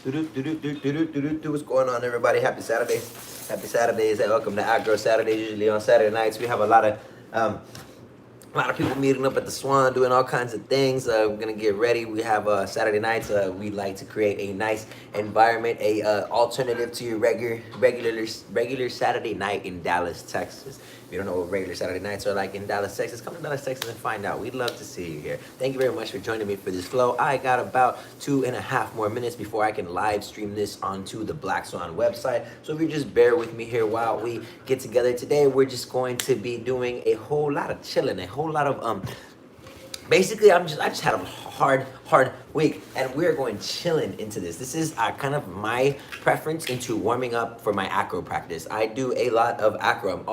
What's going on, everybody? Happy Saturday. Happy Saturdays. And welcome to Acro Saturdays. Usually on Saturday nights, we have a lot of people meeting up at the Swan, doing all kinds of things. We're gonna get ready. We have Saturday nights. We like to create a nice environment, a alternative to your regular Saturday night in Dallas, Texas. If you don't know what regular Saturday nights are like in Dallas, Texas, come to Dallas, Texas, and find out. We'd love to see you here. Thank you very much for joining me for this flow. I got about 2.5 more minutes before I can live stream this onto the Black Swan website. So if you just bear with me here while we get together today, we're just going to be doing a whole lot of chilling, a whole lot of basically I just had a hard week, and we're going chilling into this. This is kind of my preference into warming up for my acro practice. I do a lot of acro.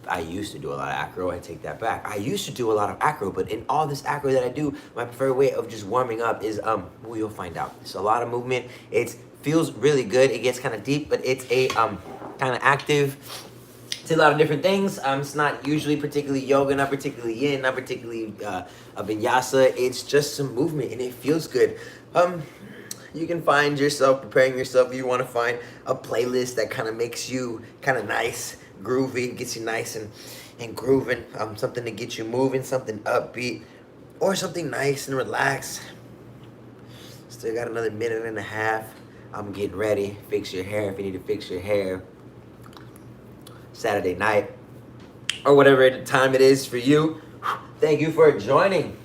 I used to do a lot of acro. I take that back. I used to do a lot of acro, but in all this acro that I do, my preferred way of just warming up is well, you'll find out. It's a lot of movement. It feels really good. It gets kind of deep, but it's a kind of active. It's a lot of different things. It's not usually particularly yoga, not particularly yin, not particularly a vinyasa. It's just some movement, and it feels good. You can find yourself preparing yourself. You want to find a playlist that kind of makes you kind of nice, groovy, gets you nice and grooving. Something to get you moving, something upbeat, or something nice and relaxed. Still got another minute and a half. I'm getting ready. Fix your hair if you need to fix your hair. Saturday night, or whatever time it is for you. Thank you for joining.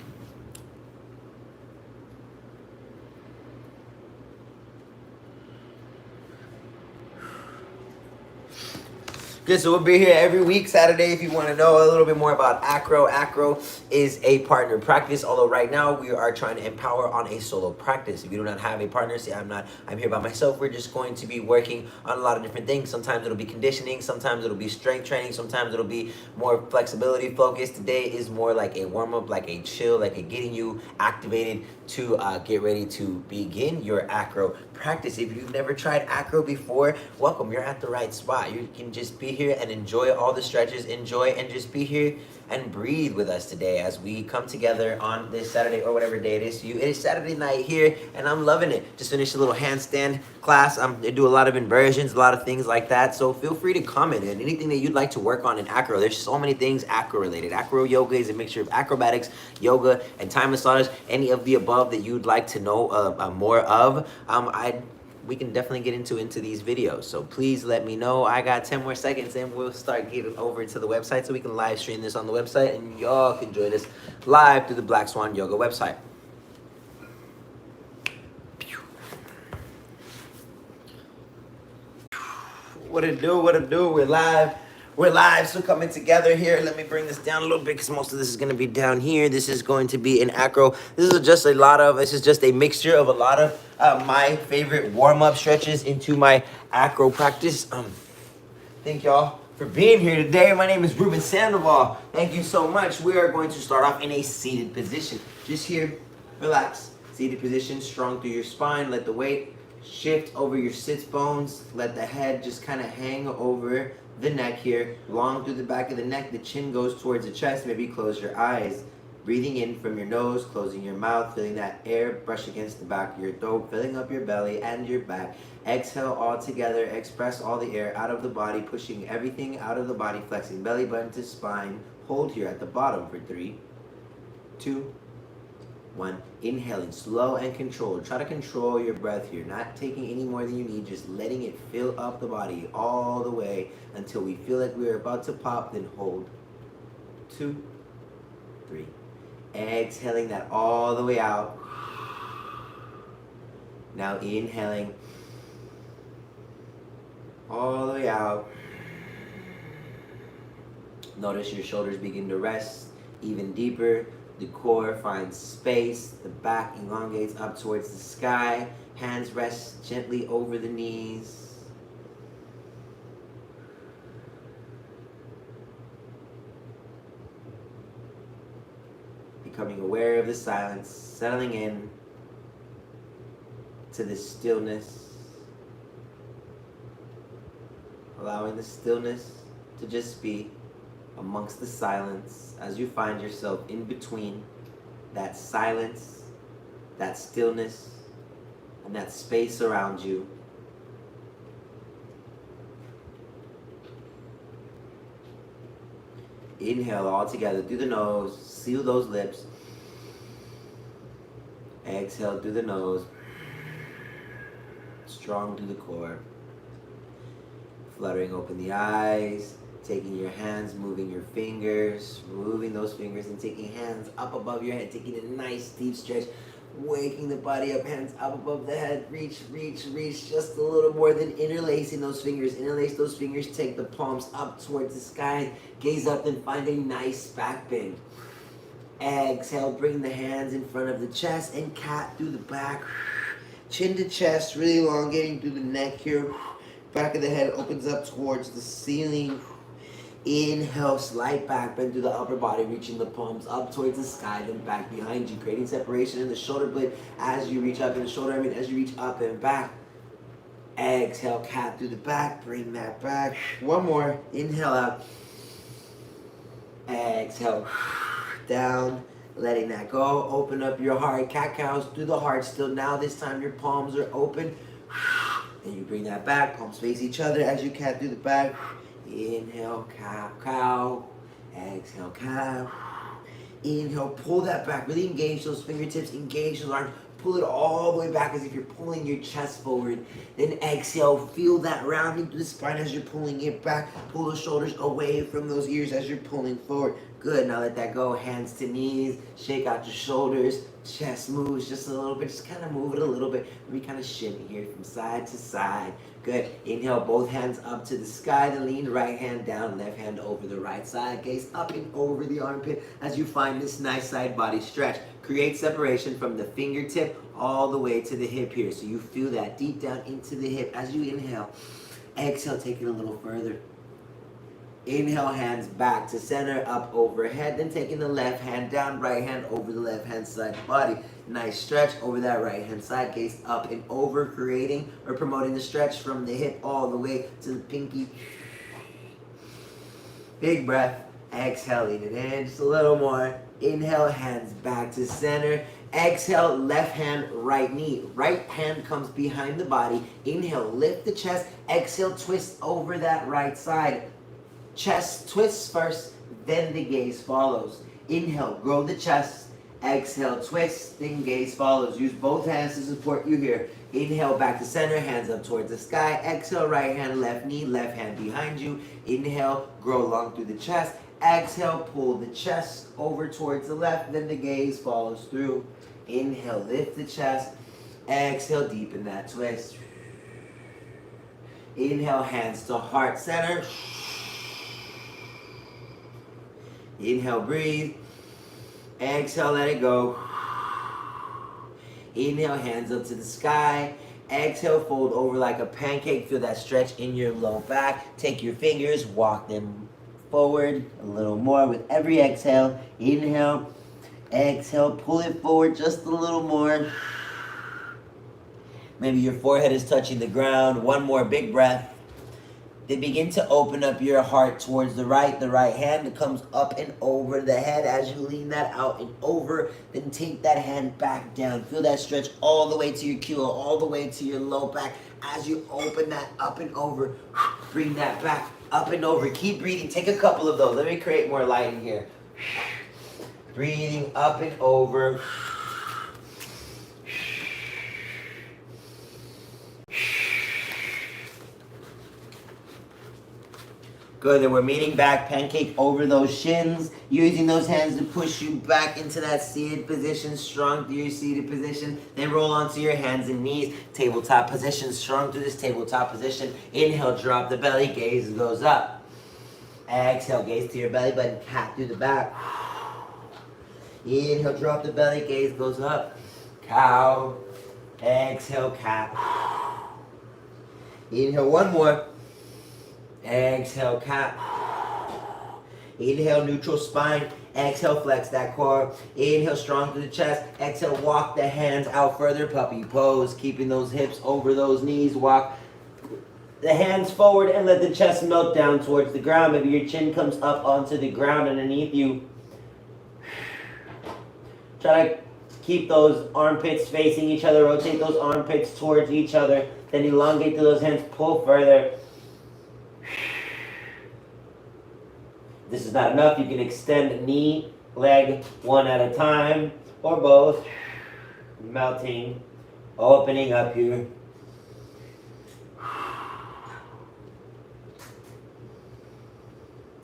Good, so we'll be here every week, Saturday, if you want to know a little bit more about acro. Acro is a partner practice, although right now we are trying to empower on a solo practice. If you do not have a partner, see, I'm here by myself. We're just going to be working on a lot of different things. Sometimes it'll be conditioning, sometimes it'll be strength training, sometimes it'll be more flexibility focused. Today is more like a warm-up, like a chill, like a getting you activated to get ready to begin your acro practice. If you've never tried acro before, welcome. You're at the right spot. You can just be here and enjoy all the stretches, enjoy and just be here and breathe with us today as we come together on this Saturday or whatever day it is to you. It is Saturday night here, and I'm loving it. Just finished a little handstand class. They do a lot of inversions, a lot of things like that. So feel free to comment in anything that you'd like to work on in acro. There's so many things acro related. Acro yoga is a mixture of acrobatics, yoga, and Thai massage. Any of the above that you'd like to know more of, we can definitely get into these videos. So please let me know. I got 10 more seconds and we'll start getting over to the website so we can live stream this on the website, and y'all can join us live through the Black Swan Yoga website. What it do? We're live, so coming together here. Let me bring this down a little bit because most of this is going to be down here. This is going to be an acro. This is just a mixture of a lot of my favorite warm-up stretches into my acro practice. Thank y'all for being here today. My name is Ruben Sandoval. Thank you so much. We are going to start off in a seated position. Just here, relax. Seated position, strong through your spine. Let the weight shift over your sits bones. Let the head just kind of hang over the neck here, long through the back of the neck. The chin goes towards the chest. Maybe close your eyes. Breathing in from your nose, closing your mouth, feeling that air brush against the back of your throat, filling up your belly and your back. Exhale all together. Express all the air out of the body, pushing everything out of the body, flexing belly button to spine. Hold here at the bottom for 3, 2, 1. Inhaling slow and controlled. Try to control your breath here, not taking any more than you need, just letting it fill up the body all the way until we feel like we're about to pop. Then hold. 2, 3. Exhaling that all the way out. Now inhaling all the way out. Notice your shoulders begin to rest even deeper. The core finds space. The back elongates up towards the sky. Hands rest gently over the knees. Becoming aware of the silence, settling in to the stillness. Allowing the stillness to just be amongst the silence as you find yourself in between that silence, that stillness, and that space around you. Inhale all together through the nose, seal those lips. Exhale through the nose, strong through the core. Fluttering open the eyes, taking your hands, moving your fingers, moving those fingers and taking hands up above your head, taking a nice deep stretch, waking the body up, hands up above the head, reach, reach, reach, just a little more, then interlacing those fingers, interlace those fingers, take the palms up towards the sky, gaze up and find a nice back bend. Exhale, bring the hands in front of the chest and cat through the back, chin to chest, really elongating through the neck here. Back of the head opens up towards the ceiling. Inhale, slight back bend through the upper body, reaching the palms up towards the sky, then back behind you, creating separation in the shoulder blade as you reach up in the shoulder, as you reach up and back. Exhale, cat through the back, bring that back. One more, inhale out. Exhale, down, letting that go. Open up your heart, cat-cows through the heart still. Now this time your palms are open. And you bring that back, palms face each other as you cat through the back. Inhale, cow. Exhale, cow. Inhale, pull that back. Really engage those fingertips, engage those arms. Pull it all the way back as if you're pulling your chest forward. Then exhale, feel that rounding through the spine as you're pulling it back. Pull the shoulders away from those ears as you're pulling forward. Good, now let that go. Hands to knees, shake out your shoulders. Chest moves just a little bit, just kind of move it a little bit. Maybe kind of shimmy here from side to side. Good. Inhale, both hands up to the sky, then lean right hand down, left hand over the right side. Gaze up and over the armpit as you find this nice side body stretch. Create separation from the fingertip all the way to the hip here. So you feel that deep down into the hip as you inhale. Exhale, take it a little further. Inhale, hands back to center, up overhead, then taking the left hand down, right hand over the left hand side body. Nice stretch over that right hand side, gaze up and over, creating or promoting the stretch from the hip all the way to the pinky. Big breath, exhaling it in, just a little more. Inhale, hands back to center. Exhale, left hand, right knee. Right hand comes behind the body. Inhale, lift the chest. Exhale, twist over that right side. Chest twists first, then the gaze follows. Inhale, grow the chest. Exhale, twist, then gaze follows. Use both hands to support you here. Inhale, back to center, hands up towards the sky. Exhale, right hand, left knee, left hand behind you. Inhale, grow long through the chest. Exhale, pull the chest over towards the left, then the gaze follows through. Inhale, lift the chest. Exhale, deepen that twist. Inhale, hands to heart center. Inhale, breathe. Exhale, let it go. Inhale, hands up to the sky. Exhale, fold over like a pancake. Feel that stretch in your low back. Take your fingers, walk them forward a little more with every exhale. Inhale. Exhale, pull it forward just a little more. Maybe your forehead is touching the ground. One more big breath. Then begin to open up your heart towards the right hand that comes up and over the head as you lean that out and over. Then take that hand back down. Feel that stretch all the way to your keel, all the way to your low back. As you open that up and over, bring that back up and over. Keep breathing. Take a couple of those. Let me create more light in here. Breathing up and over. Good, then we're meeting back, pancake over those shins, using those hands to push you back into that seated position, strong through your seated position. Then roll onto your hands and knees, tabletop position, strong through this tabletop position. Inhale, drop the belly, gaze goes up. Exhale, gaze to your belly button, cat through the back. Inhale, drop the belly, gaze goes up. Cow. Exhale, cat. Inhale, one more. Exhale, cat. Inhale, neutral spine. Exhale, flex that core. Inhale, strong through the chest. Exhale, walk the hands out further. Puppy pose, keeping those hips over those knees. Walk the hands forward and let the chest melt down towards the ground. Maybe your chin comes up onto the ground underneath you. Try to Keep those armpits facing each other. Rotate those armpits towards each other. Then elongate through those hands. Pull further. If this is not enough, you can extend knee, leg, one at a time, or both. Melting, opening up here.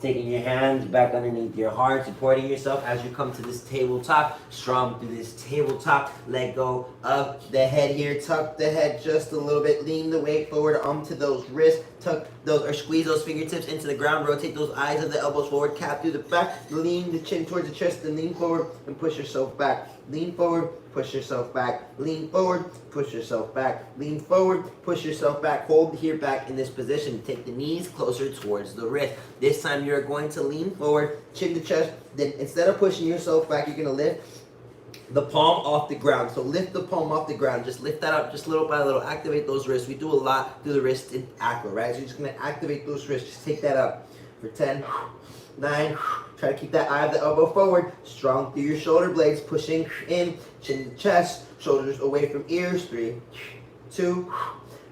Taking your hands back underneath your heart, supporting yourself as you come to this tabletop. Strong through this tabletop. Let go of the head here. Tuck the head just a little bit. Lean the weight forward onto those wrists. Tuck those or squeeze those fingertips into the ground. Rotate those eyes of the elbows forward. Cap through the back. Lean the chin towards the chest. Then lean forward and push yourself back. Lean forward, push yourself back. Lean forward, push yourself back. Lean forward, push yourself back. Hold here back in this position. Take the knees closer towards the wrist. This time you're going to lean forward, chin to chest. Then instead of pushing yourself back, you're going to lift the palm off the ground. So lift the palm off the ground. Just lift that up just little by little. Activate those wrists. We do a lot through the wrist in acro, right? So you're just going to activate those wrists. Just take that up for 10, 9. Try to keep that eye of the elbow forward. Strong through your shoulder blades. Pushing in. Chin to chest. Shoulders away from ears. 3, 2,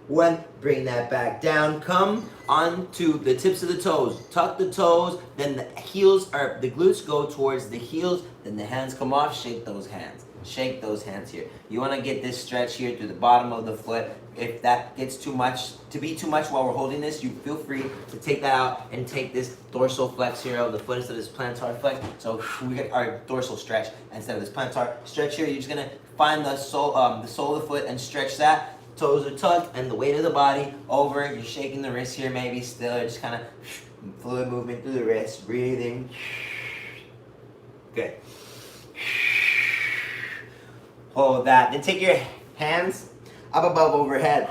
1. Bring that back down. Come onto the tips of the toes. Tuck the toes. Then the heels, or the glutes go towards the heels. Then the hands come off. Shake those hands. Shake those hands here. You want to get this stretch here through the bottom of the foot. If that gets too much while we're holding this, you feel free to take that out and take this dorsal flex here of the foot instead of this plantar flex. So we get our dorsal stretch instead of this plantar stretch here. You're just gonna find the sole of the foot and stretch that. Toes are tucked and the weight of the body over. You're shaking the wrist here, maybe still, just kind of fluid movement through the wrist. Breathing. Good. Hold that. Then take your hands up above overhead.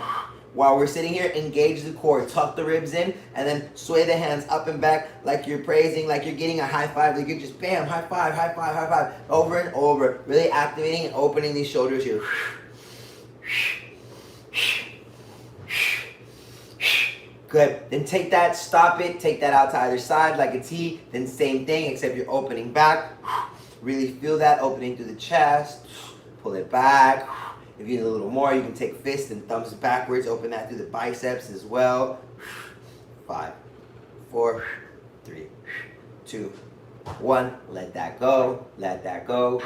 While we're sitting here, engage the core. Tuck the ribs in and then sway the hands up and back like you're praising, like you're getting a high five. Like you're just bam, high five, high five, high five. Over and over. Really activating and opening these shoulders here. Good. Then take that, stop it, take that out to either side like a T. Then same thing, except you're opening back. Really feel that opening through the chest. Pull it back. If you need a little more, you can take fists and thumbs backwards. Open that through the biceps as well. 5, 4, 3, 2, 1. Let that go. Let that go.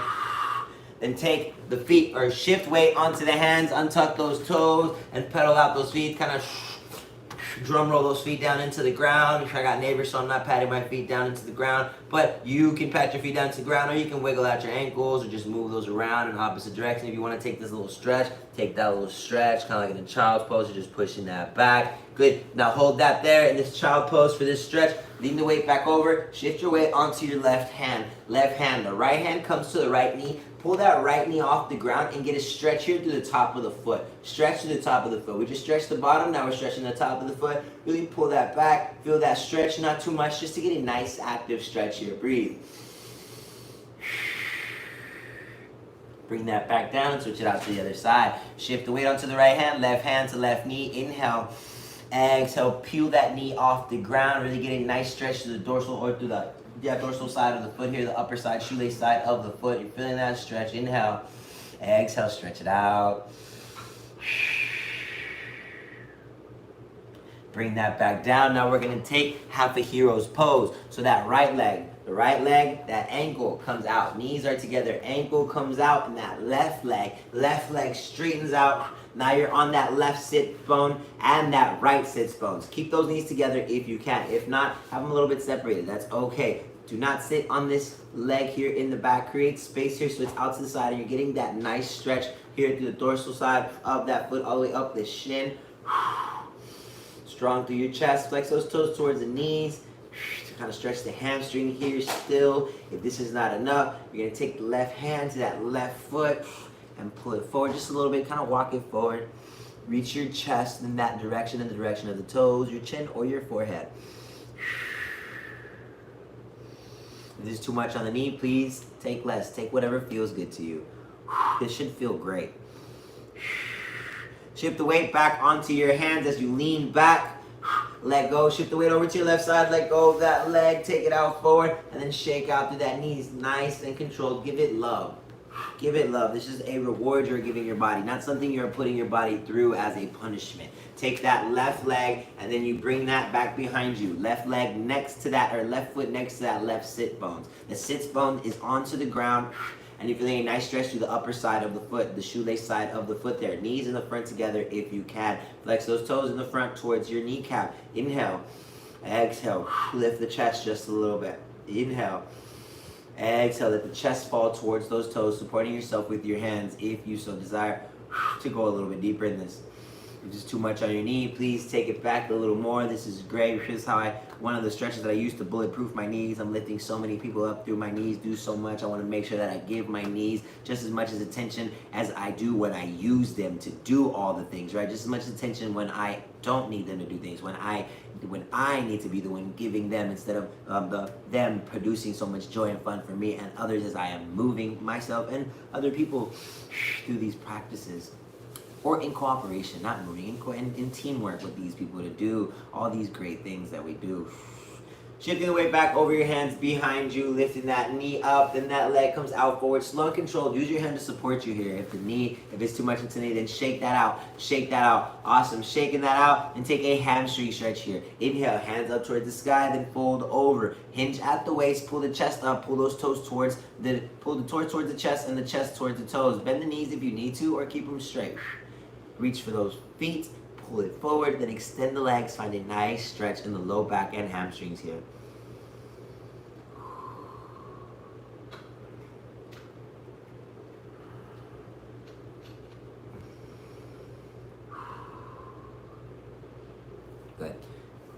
Then take the feet or shift weight onto the hands. Untuck those toes and pedal out those feet. Kind of drum roll those feet down into the ground. I got neighbors, so I'm not patting my feet down into the ground. But you can pat your feet down to the ground, or you can wiggle out your ankles, or just move those around in opposite direction. If you want to take this little stretch, take that little stretch, kind of like in a child's pose. You're just pushing that back. Good. Now hold that there in this child pose for this stretch. Lean the weight back over. Shift your weight onto your left hand. Left hand. The right hand comes to the right knee. Pull that right knee off the ground and get a stretch here through the top of the foot. Stretch to the top of the foot. We just stretched the bottom, now we're stretching the top of the foot. Really pull that back. Feel that stretch, not too much, just to get a nice active stretch here. Breathe. Bring that back down, switch it out to the other side. Shift the weight onto the right hand to left knee. Inhale. Exhale, peel that knee off the ground. Really get a nice stretch to the dorsal or through the dorsal side of the foot here, the upper side, shoelace side of the foot. You're feeling that stretch. Inhale. Exhale, stretch it out. Bring that back down. Now we're going to take half a hero's pose. So that right leg, that ankle comes out. Knees are together, ankle comes out, and that left leg straightens out. Now you're on that left sit bone and that right sit bones. Keep those knees together if you can. If not, have them a little bit separated. That's okay. Do not sit on this leg here in the back. Create space here so it's out to the side and you're getting that nice stretch here through the dorsal side of that foot all the way up the shin. Strong through your chest. Flex those toes towards the knees. To kind of stretch the hamstring here still. If this is not enough, you're going to take the left hand to that left foot and pull it forward just a little bit. Kind of walk it forward. Reach your chest in that direction, in the direction of the toes, your chin, or your forehead. If this is too much on the knee, please take less. Take whatever feels good to you. This should feel great. Shift the weight back onto your hands as you lean back. Let go. Shift the weight over to your left side. Let go of that leg. Take it out forward. And then shake out through that knees. Nice and controlled. Give it love. Give it love. This is a reward you're giving your body, not something you're putting your body through as a punishment. Take that left leg and then you bring that back behind you. Left leg next to that, or left foot next to that left sit bone. The sit bone is onto the ground, and you're feeling a nice stretch through the upper side of the foot, the shoelace side of the foot there. Knees in the front together if you can. Flex those toes in the front towards your kneecap. Inhale. Exhale. Lift the chest just a little bit. Inhale. Exhale, let the chest fall towards those toes, supporting yourself with your hands if you so desire to go a little bit deeper in this. If it's too much on your knee, please take it back a little more. This is great. This is how one of the stretches that I use to bulletproof my knees. I'm lifting so many people up through my knees, do so much. I want to make sure that I give my knees just as much as attention as I do when I use them to do all the things, right? Just as much attention when I don't need them to do things, when I need to be the one giving them instead of them producing so much joy and fun for me and others as I am moving myself and other people through these practices. Or in cooperation, not moving, in teamwork with these people to do all these great things that we do. Shifting the weight back over your hands behind you, lifting that knee up, then that leg comes out forward. Slow and controlled. Use your hand to support you here. If it's too much into the knee, then shake that out. Shake that out. Awesome. Shaking that out, and take a hamstring stretch here. Inhale, hands up towards the sky, then fold over. Hinge at the waist, pull the chest up, pull those toes towards pull the torso towards the chest and the chest towards the toes. Bend the knees if you need to, or keep them straight. Reach for those feet, pull it forward, then extend the legs. Find a nice stretch in the low back and hamstrings here. Good.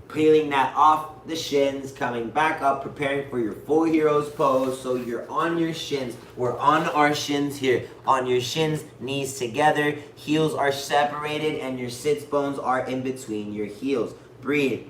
Peeling that off the shins, coming back up, preparing for your full hero's pose. So you're on your shins. We're on our shins here. On your shins, knees together, heels are separated, and your sits bones are in between your heels. Breathe.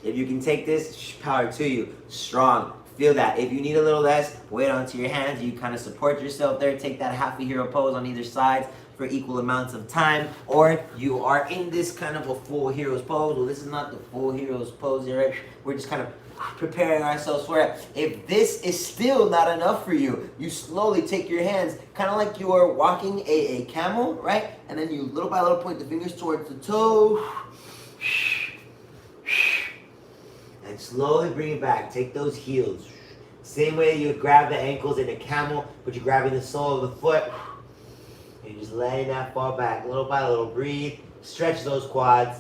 If you can take this, power to you. Strong. Feel that. If you need a little less, weight onto your hands. You kind of support yourself there. Take that half a hero pose on either side for equal amounts of time, or you are in this kind of a full hero's pose. Well, this is not the full hero's pose here, right? We're just kind of preparing ourselves for it. If this is still not enough for you, you slowly take your hands, kind of like you are walking a camel, right? And then you little by little point the fingers towards the toe, and slowly bring it back. Take those heels. Same way you would grab the ankles in a camel, but you're grabbing the sole of the foot. You're just letting that fall back little by little. Breathe. Stretch those quads.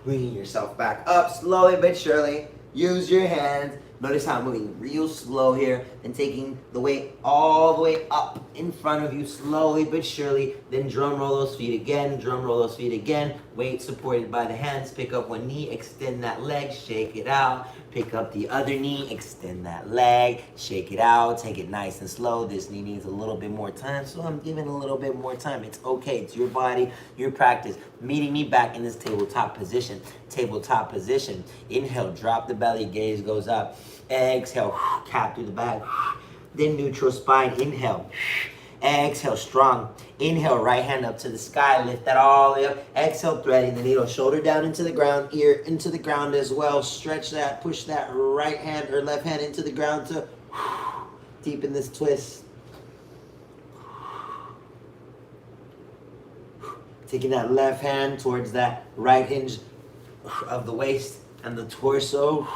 Bringing yourself back up slowly but surely. Use your hands. Notice how I'm moving real slow here, and taking the weight all the way up in front of you slowly but surely. Then drum roll those feet again, drum roll those feet again. Weight supported by the hands. Pick up one knee, extend that leg, shake it out. Pick up the other knee, extend that leg, shake it out. Take it nice and slow. This knee needs a little bit more time, so I'm giving a little bit more time. It's okay. It's your body, your practice. Meeting me back in this tabletop position. Tabletop position. Inhale, drop the belly, gaze goes up. Exhale, cap through the back. Then neutral spine. Inhale. Exhale, strong. Inhale, right hand up to the sky. Lift that all the way up. Exhale, threading the needle. Shoulder down into the ground. Ear into the ground as well. Stretch that. Push that right hand or left hand into the ground to deepen this twist. Taking that left hand towards that right hinge of the waist and the torso.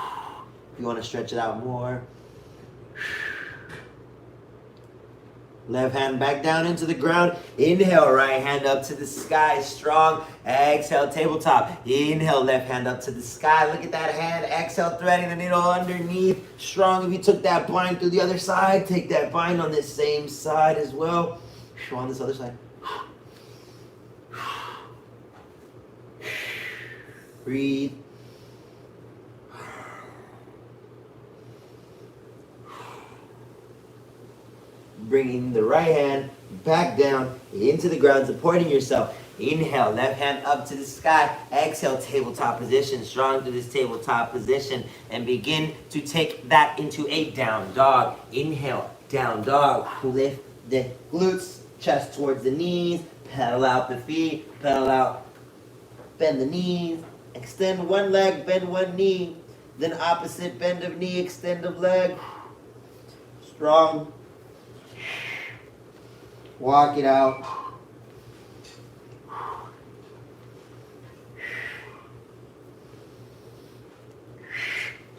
If you want to stretch it out more. Left hand back down into the ground. Inhale, right hand up to the sky. Strong. Exhale, tabletop. Inhale, left hand up to the sky. Look at that hand. Exhale, threading the needle underneath. Strong. If you took that bind through the other side, take that bind on this same side as well. On this other side. Breathe. Bringing the right hand back down into the ground, supporting yourself. Inhale, left hand up to the sky. Exhale, tabletop position. Strong through this tabletop position. And begin to take that into a down dog. Inhale, down dog. Lift the glutes, chest towards the knees. Pedal out the feet, pedal out. Bend the knees. Extend one leg, bend one knee. Then opposite bend of knee, extend of leg. Strong. Walk it out.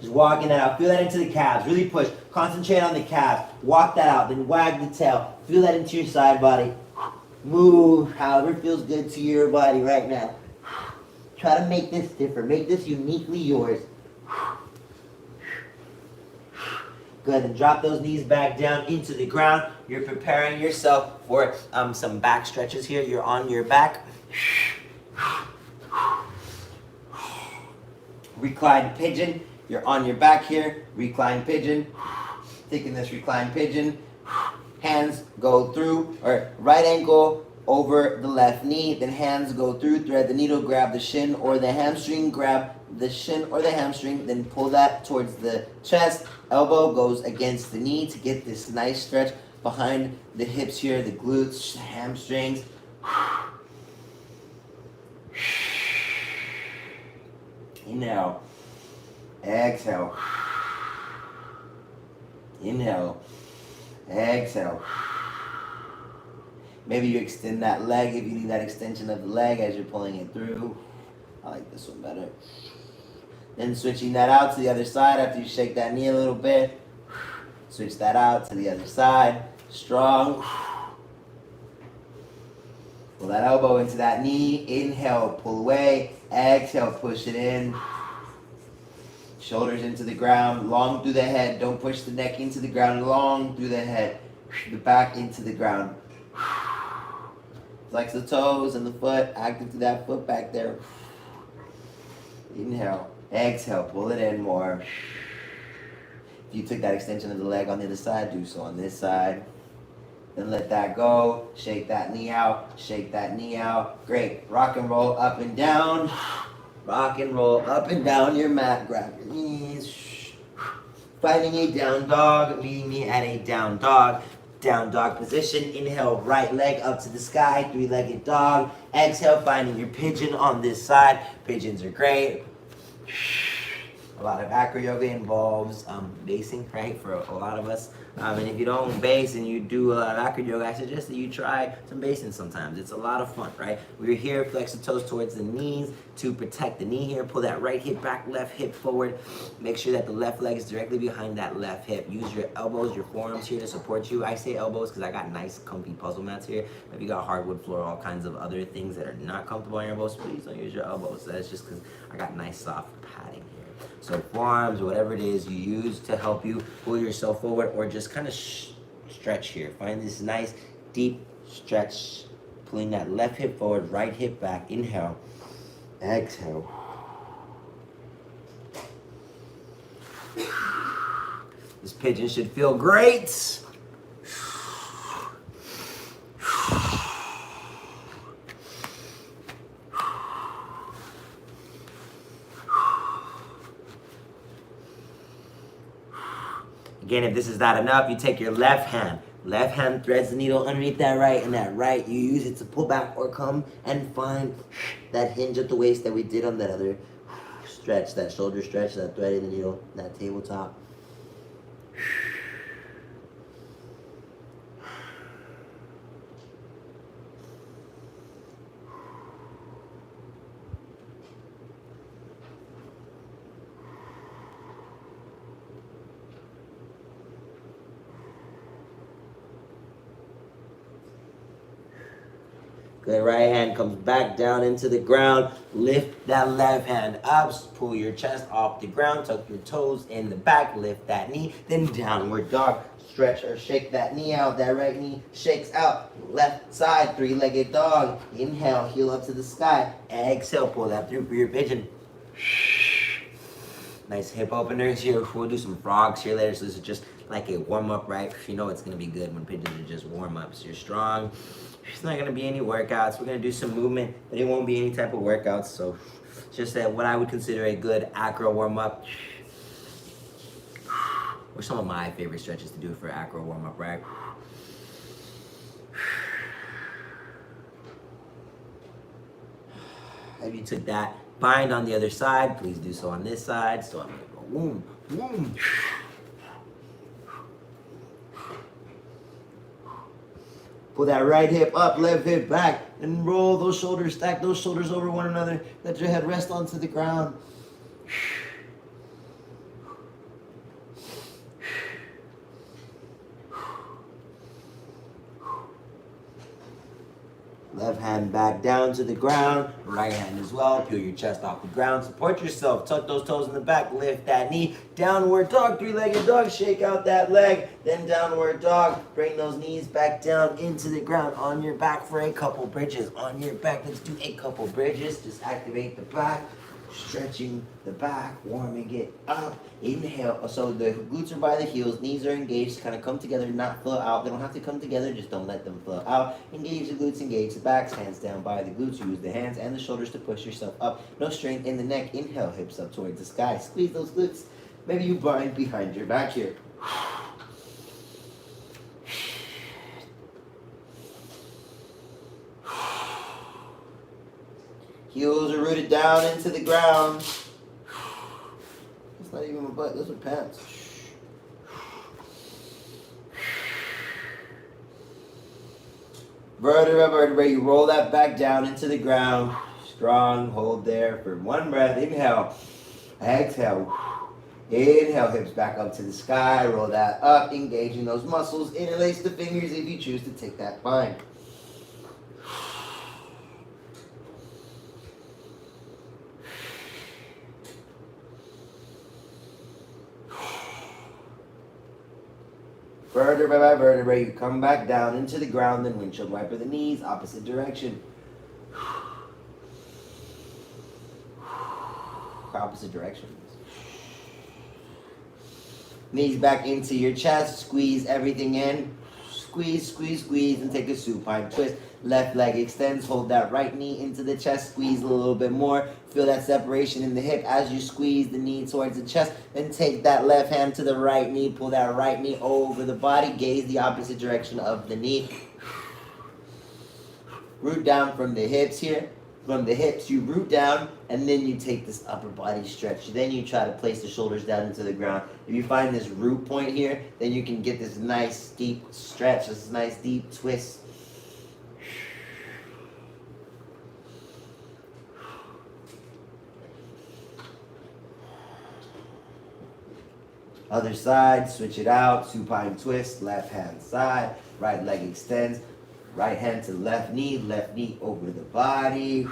Just walking that out. Feel that into the calves. Really push. Concentrate on the calves. Walk that out. Then wag the tail. Feel that into your side body. Move however feels good to your body right now. Try to make this different. Make this uniquely yours. Good. Then drop those knees back down into the ground. You're preparing yourself for some back stretches here. You're on your back. Recline pigeon. You're on your back here. Recline pigeon. Taking this recline pigeon. Hands go through, or right ankle over the left knee. Then hands go through, thread the needle, grab the shin or the hamstring, grab the shin or the hamstring, then pull that towards the chest. Elbow goes against the knee to get this nice stretch behind the hips here, the glutes, the hamstrings. Inhale. Exhale. Inhale. Exhale. Maybe you extend that leg if you need that extension of the leg as you're pulling it through. I like this one better. Then switching that out to the other side after you shake that knee a little bit. Switch that out to the other side. Strong. Pull that elbow into that knee. Inhale, pull away. Exhale, push it in. Shoulders into the ground, long through the head. Don't push the neck into the ground, long through the head. The back into the ground. Flex the toes and the foot, active to that foot back there. Inhale, exhale, pull it in more. If you took that extension of the leg on the other side, do so on this side. Then let that go, shake that knee out, shake that knee out. Great, rock and roll up and down. Rock and roll up and down your mat. Grab your knees. Finding a down dog. Meeting me at a down dog. Down dog position. Inhale, right leg up to the sky. Three-legged dog. Exhale, finding your pigeon on this side. Pigeons are great. A lot of acro yoga involves basing, right, for a lot of us. And if you don't base and you do a lot of acro yoga, I suggest that you try some basing sometimes. It's a lot of fun, right? We're here, flex the toes towards the knees to protect the knee here. Pull that right hip back, left hip forward. Make sure that the left leg is directly behind that left hip. Use your elbows, your forearms here to support you. I say elbows because I got nice, comfy puzzle mats here. If you got hardwood floor, all kinds of other things that are not comfortable on your elbows, please don't use your elbows. That's just because I got nice, soft padding here. So forearms, whatever it is you use to help you pull yourself forward or just kind of stretch here. Find this nice deep stretch, pulling that left hip forward, right hip back. Inhale, exhale. This pigeon should feel great. Again, if this is not enough, you take your left hand. Left hand threads the needle underneath that right, and that right, you use it to pull back or come and find that hinge at the waist that we did on that other stretch, that shoulder stretch, that threading the needle, that tabletop. Good, right hand comes back down into the ground. Lift that left hand up. Pull your chest off the ground. Tuck your toes in the back. Lift that knee. Then downward dog. Stretch or shake that knee out. That right knee shakes out. Left side, three-legged dog. Inhale, heel up to the sky. Exhale, pull that through for your pigeon. Nice hip openers here. We'll do some frogs here later. So this is just like a warm-up, right? You know it's going to be good when pigeons are just warm-ups. You're strong. It's not going to be any workouts. We're going to do some movement, but it won't be any type of workouts. So just what I would consider a good acro warm-up. Or some of my favorite stretches to do for acro warm-up, right? If you took that Bind on the other side. Please do so on this side. So I'm gonna go boom, boom. Pull that right hip up, left hip back, and roll those shoulders, stack those shoulders over one another. Let your head rest onto the ground. Left hand back down to the ground, right hand as well. Peel your chest off the ground, support yourself, tuck those toes in the back, lift that knee. Downward dog, three-legged dog, shake out that leg. Then downward dog, bring those knees back down into the ground on your back for a couple bridges. On your back, let's do a couple bridges. Just activate the back, stretching the back, warming it up. Inhale. So the glutes are by the heels, knees are engaged, kind of come together, not flow out. They don't have to come together, just don't let them flow out. Engage the glutes, engage the backs, hands down by the glutes. Use the hands and the shoulders to push yourself up. No strain in the neck. Inhale, hips up towards the sky. Squeeze those glutes. Maybe you bind behind your back here. Heels are rooted down into the ground. That's not even my butt, those are pants. Vertebra, vertebra, you roll that back down into the ground. Strong, hold there for one breath. Inhale, exhale. Inhale, hips back up to the sky. Roll that up, engaging those muscles. Interlace the fingers if you choose to take that bind. Vertebra by vertebra, you come back down into the ground, then windshield wiper the knees, opposite direction. Opposite direction. Knees back into your chest, squeeze everything in. Squeeze, squeeze, squeeze, and take a supine twist. Left leg extends, hold that right knee into the chest, squeeze a little bit more. Feel that separation in the hip as you squeeze the knee towards the chest. Then take that left hand to the right knee, pull that right knee over the body, gaze the opposite direction of the knee. Root down from the hips here. From the hips, you root down, and then you take this upper body stretch. Then you try to place the shoulders down into the ground. If you find this root point here, then you can get this nice deep stretch, this nice deep twist. Other side, switch it out, supine twist, left hand side, right leg extends, right hand to left knee over the body.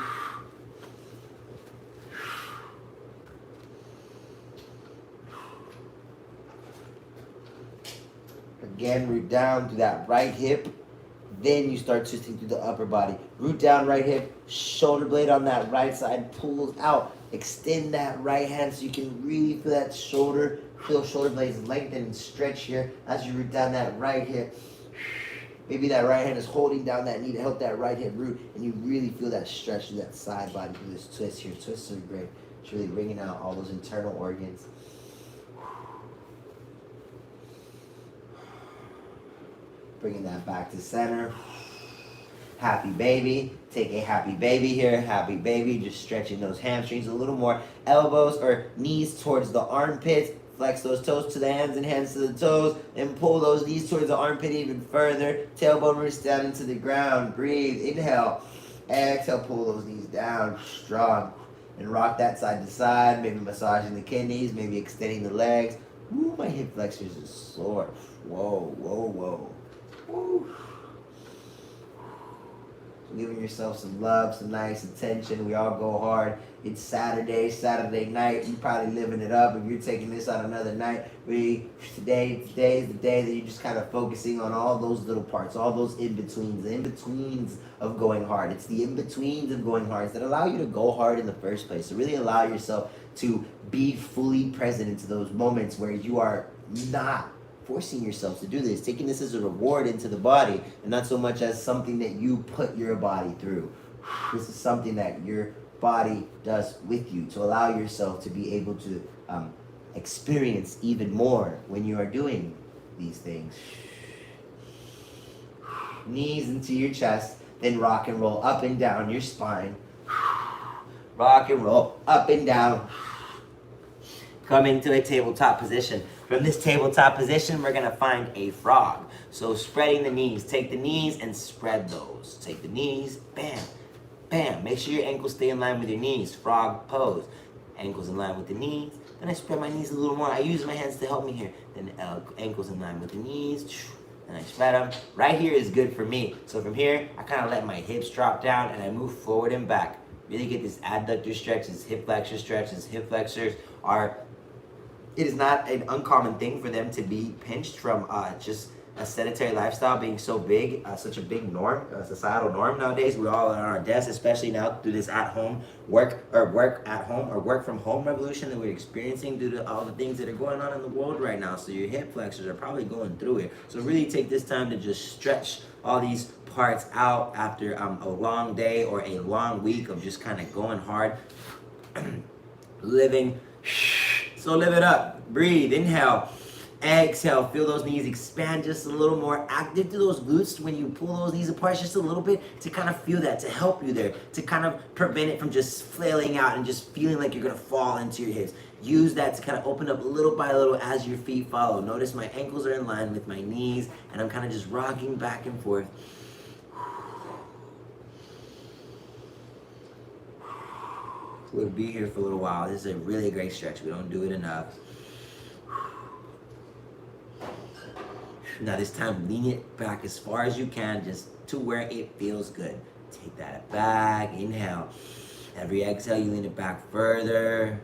Again, root down to that right hip. Then you start twisting through the upper body. Root down right hip, shoulder blade on that right side pulls out. Extend that right hand so you can really feel that shoulder, feel shoulder blades lengthen and stretch here as you root down that right hip. Maybe that right hand is holding down that knee to help that right hip root, and you really feel that stretch through that side body through this twist here. Twists are great. It's really bringing out all those internal organs. Bringing that back to center. Happy baby. Take a happy baby here. Happy baby. Just stretching those hamstrings a little more. Elbows or knees towards the armpits. Flex those toes to the hands and hands to the toes. And pull those knees towards the armpit even further. Tailbone roots down into the ground. Breathe. Inhale. Exhale. Pull those knees down. Strong. And rock that side to side. Maybe massaging the kidneys. Maybe extending the legs. Ooh, my hip flexors is sore. Whoa, whoa, whoa. Woo. Giving yourself some love, some nice attention. We all go hard. It's Saturday night. You're probably living it up. If you're taking this on another night, today is the day that you're just kind of focusing on all those little parts, all those in-betweens, the in-betweens of going hard. It's the in-betweens of going hard that allow you to go hard in the first place. So really allow yourself to be fully present into those moments where you are not forcing yourself to do this, taking this as a reward into the body, and not so much as something that you put your body through. This is something that your body does with you to allow yourself to be able to experience even more when you are doing these things. Knees into your chest, then rock and roll up and down your spine. rock and roll, up and down. Coming to a tabletop position. From this tabletop position, we're gonna find a frog. So spreading the knees, take the knees and spread those. Take the knees, bam, bam. Make sure your ankles stay in line with your knees. Frog pose. Ankles in line with the knees. Then I spread my knees a little more. I use my hands to help me here. Then ankles in line with the knees. And I spread them. Right here is good for me. So from here, I kind of let my hips drop down and I move forward and back. Really get this adductor stretch, this hip flexor stretch. This hip flexors are, it is not an uncommon thing for them to be pinched from just a sedentary lifestyle being so big, such a big norm, societal norm nowadays. We're all on our desks, especially now through this at-home work from home revolution that we're experiencing due to all the things that are going on in the world right now. So your hip flexors are probably going through it. So really take this time to just stretch all these parts out after a long day or a long week of just kind of going hard, living. So live it up. Breathe. Inhale. Exhale. Feel those knees expand just a little more. Active to those glutes when you pull those knees apart just a little bit to kind of feel that, to help you there, to kind of prevent it from just flailing out and just feeling like you're going to fall into your hips. Use that to kind of open up little by little as your feet follow. Notice my ankles are in line with my knees and I'm kind of just rocking back and forth. We'll be here for a little while. This is a really great stretch. We don't do it enough. Now this time, lean it back as far as you can, just to where it feels good. Take that back. Inhale. Every exhale, you lean it back further.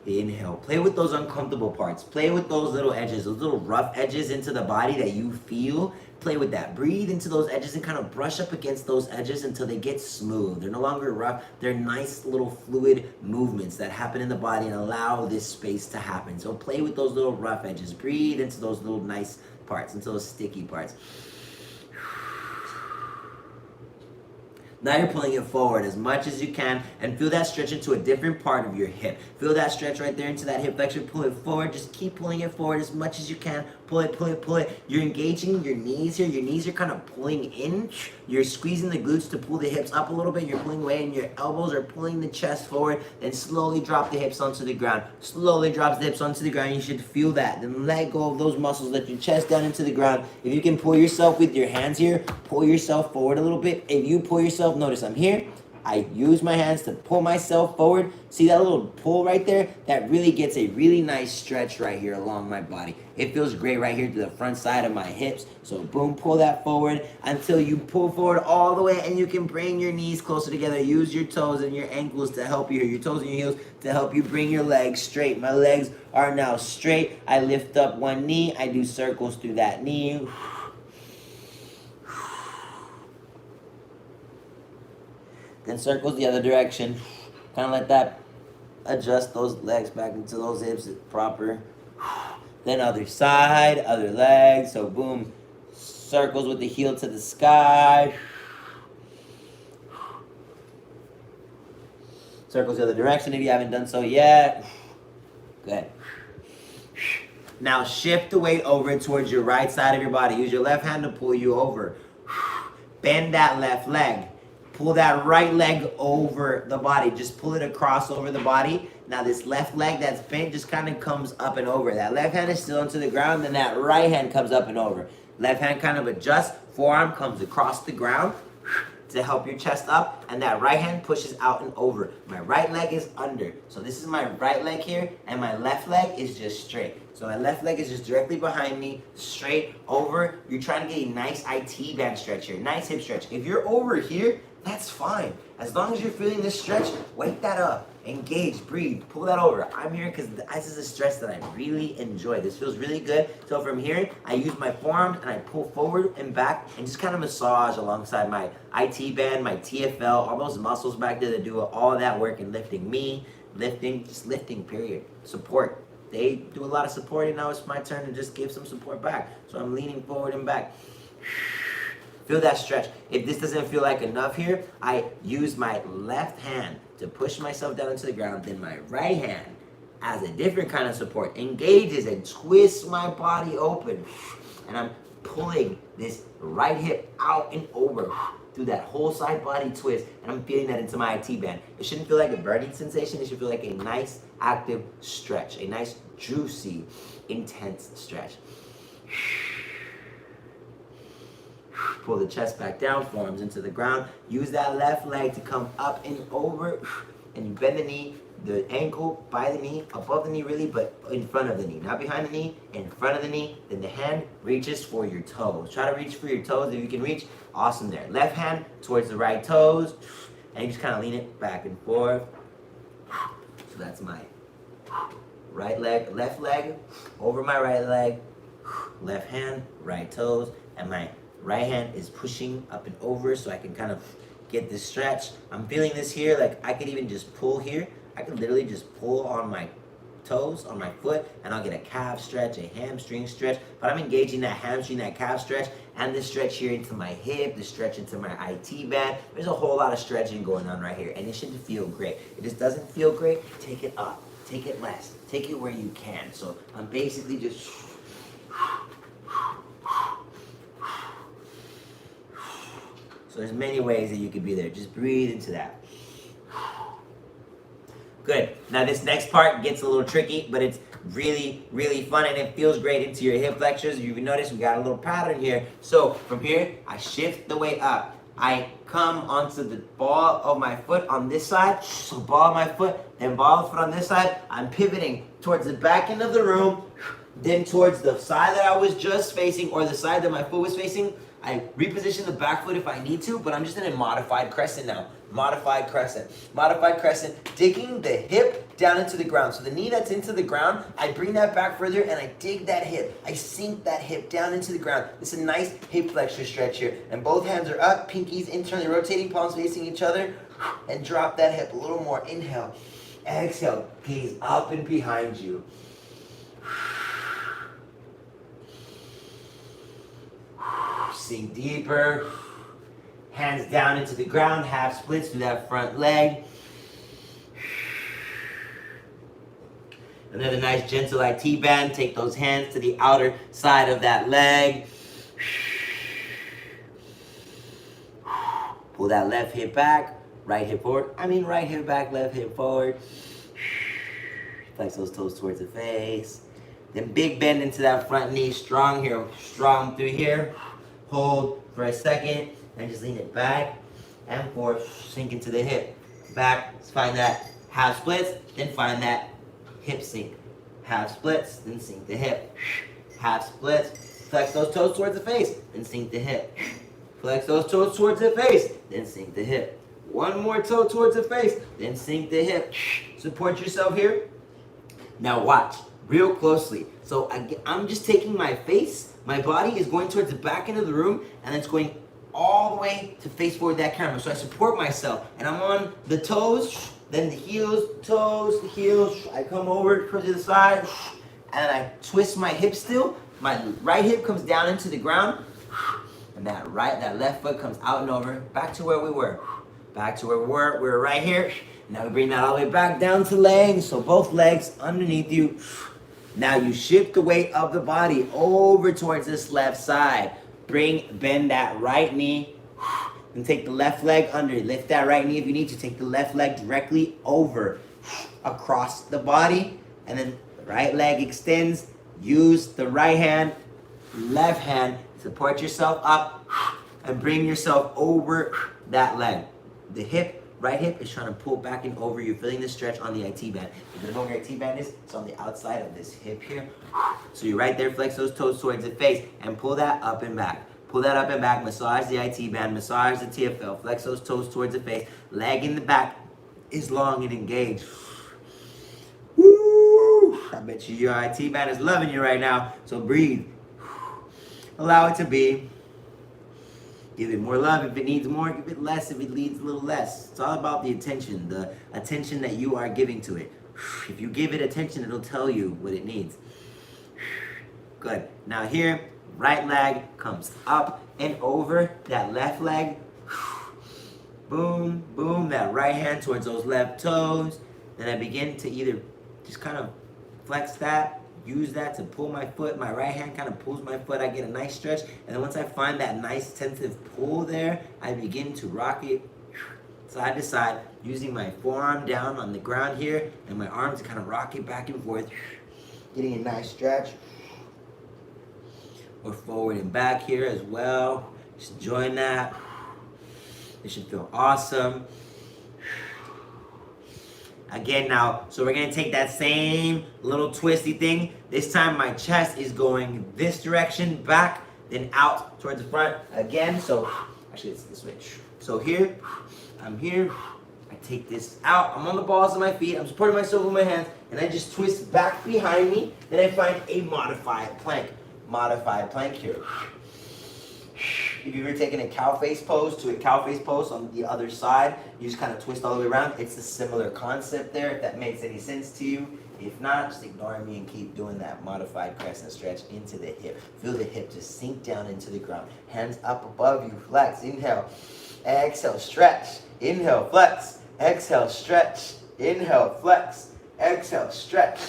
Inhale. Play with those uncomfortable parts. Play with those little edges, those little rough edges into the body that you feel. Play with that. Breathe into those edges and kind of brush up against those edges until they get smooth. They're no longer rough. They're nice little fluid movements that happen in the body and allow this space to happen. So play with those little rough edges. Breathe into those little nice parts, into those sticky parts. Now you're pulling it forward as much as you can and feel that stretch into a different part of your hip. Feel that stretch right there into that hip flexor. Pull it forward. Just keep pulling it forward as much as you can. Pull it, pull it, pull it. You're engaging your knees here. Your knees are kind of pulling in. You're squeezing the glutes to pull the hips up a little bit. You're pulling away and your elbows are pulling the chest forward. Then slowly drop the hips onto the ground. Slowly drops the hips onto the ground. You should feel that. Then let go of those muscles. Let your chest down into the ground. If you can pull yourself with your hands here, pull yourself forward a little bit. If you pull yourself, notice I'm here. I use my hands to pull myself forward. See that little pull right there? That really gets a really nice stretch right here along my body. It feels great right here to the front side of my hips. So boom, pull that forward until you pull forward all the way and you can bring your knees closer together. Use your toes and your ankles to help you here. Your toes and your heels to help you bring your legs straight. My legs are now straight. I lift up one knee. I do circles through that knee. Then circles the other direction. Kind of let that adjust those legs back into those hips proper. Then other side, other leg. So boom, circles with the heel to the sky. Circles the other direction if you haven't done so yet. Good. Now shift the weight over towards your right side of your body. Use your left hand to pull you over. Bend that left leg. Pull that right leg over the body. Just pull it across over the body. Now this left leg that's bent just kind of comes up and over. That left hand is still into the ground, then that right hand comes up and over. Left hand kind of adjusts, forearm comes across the ground to help your chest up, and that right hand pushes out and over. My right leg is under. So this is my right leg here, and my left leg is just straight. So my left leg is just directly behind me, straight over. You're trying to get a nice IT band stretch here, nice hip stretch. If you're over here, that's fine. As long as you're feeling this stretch, wake that up. Engage, breathe, pull that over. I'm here because this is a stretch that I really enjoy. This feels really good. So from here, I use my forearms and I pull forward and back and just kind of massage alongside my IT band, my TFL, all those muscles back there that do all of that work in lifting me, just lifting, period. Support. They do a lot of supporting. Now it's my turn to just give some support back. So I'm leaning forward and back. Feel that stretch. If this doesn't feel like enough here, I use my left hand to push myself down into the ground, then my right hand as a different kind of support engages and twists my body open. And I'm pulling this right hip out and over through that whole side body twist, and I'm feeling that into my IT band. It shouldn't feel like a burning sensation. It should feel like a nice, active stretch, a nice, juicy, intense stretch. Pull the chest back down, forearms into the ground. Use that left leg to come up and over, and you bend the knee, the ankle by the knee, above the knee really, but in front of the knee. Not behind the knee, in front of the knee. Then the hand reaches for your toes. Try to reach for your toes if you can reach. Awesome there. Left hand towards the right toes, and you just kind of lean it back and forth. So that's my right leg, left leg, over my right leg, left hand, right toes, and my right hand is pushing up and over so I can kind of get this stretch. I'm feeling this here, like I could even just pull here. I could literally just pull on my toes, on my foot, and I'll get a calf stretch, a hamstring stretch, but I'm engaging that hamstring, that calf stretch, and this stretch here into my hip, the stretch into my IT band. There's a whole lot of stretching going on right here, and it should feel great. If this doesn't feel great, take it up, take it less, take it where you can. So I'm basically just so there's many ways that you could be there. Just breathe into that. Good. Now this next part gets a little tricky, but it's really, really fun, and it feels great into your hip flexors. You've noticed we got a little pattern here. So from here, I shift the weight up. I come onto the ball of my foot on this side. So ball of my foot, then ball of the foot on this side. I'm pivoting towards the back end of the room, then towards the side that I was just facing, or the side that my foot was facing. I reposition the back foot if I need to, but I'm just in a modified crescent now. Modified crescent. Modified crescent, digging the hip down into the ground. So the knee that's into the ground, I bring that back further and I dig that hip. I sink that hip down into the ground. It's a nice hip flexor stretch here. And both hands are up, pinkies internally rotating, palms facing each other. And drop that hip a little more. Inhale. Exhale. Gaze up and behind you. Sink deeper. Hands down into the ground, half splits through that front leg. Another nice gentle IT band. Take those hands to the outer side of that leg. Pull that left hip back, right hip forward. Right hip back, left hip forward. Flex those toes towards the face. Then big bend into that front knee, strong here, strong through here. Hold for a second. And just lean it back and forth, sink into the hip. Back, find that half splits, then find that hip sink. Half splits, then sink the hip. Half splits, flex those toes towards the face, then sink the hip. Flex those toes towards the face, then sink the hip. One more toe towards the face, then sink the hip. Support yourself here. Now watch, real closely. So I'm just taking my face, my body is going towards the back end of the room, and it's going all the way to face forward that camera. So I support myself, and I'm on the toes, then the heels, toes, the heels. I come over to the side, and I twist my hip still. My right hip comes down into the ground, and that left foot comes out and over, back to where we were. Back to where we were. We're right here. Now we bring that all the way back down to legs, so both legs underneath you. Now you shift the weight of the body over towards this left side. Bend that right knee, and take the left leg under. Lift that right knee if you need to. Take the left leg directly over, across the body, and then the right leg extends. Use the right hand, left hand, support yourself up, and bring yourself over that leg. The hip, right hip is trying to pull back and over. You're feeling the stretch on the IT band. If you don't know where your IT band is, it's on the outside of this hip here. So you're right there, flex those toes towards the face, and pull that up and back. Pull that up and back, massage the IT band, massage the TFL, flex those toes towards the face. Leg in the back is long and engaged. Woo! I bet you your IT band is loving you right now, so breathe. Allow it to be. Give it more love if it needs more, give it less if it needs a little less. It's all about the attention that you are giving to it. If you give it attention, it'll tell you what it needs. Good. Now here, right leg comes up and over that left leg. Boom, boom, that right hand towards those left toes. Then I begin to either just kind of flex that, use that to pull my foot. My right hand kind of pulls my foot. I get a nice stretch. And then once I find that nice tentative pull there, I begin to rock it side to side, using my forearm down on the ground here and my arms to kind of rock it back and forth, getting a nice stretch. Or forward and back here as well. Just enjoying that. It should feel awesome. Again now, so we're gonna take that same little twisty thing. This time my chest is going this direction, back, then out towards the front again. So, actually it's this way. So here, I'm here. I take this out. I'm on the balls of my feet. I'm supporting myself with my hands, and I just twist back behind me. Then I find a modified plank. Modified plank here. If you've ever taken a cow face pose to a cow face pose on the other side, you just kind of twist all the way around. It's a similar concept there, if that makes any sense to you. If not, just ignore me and keep doing that modified crescent stretch into the hip. Feel the hip just sink down into the ground. Hands up above you, flex, inhale. Exhale, stretch. Inhale, flex. Exhale, stretch. Inhale, flex. Exhale, stretch.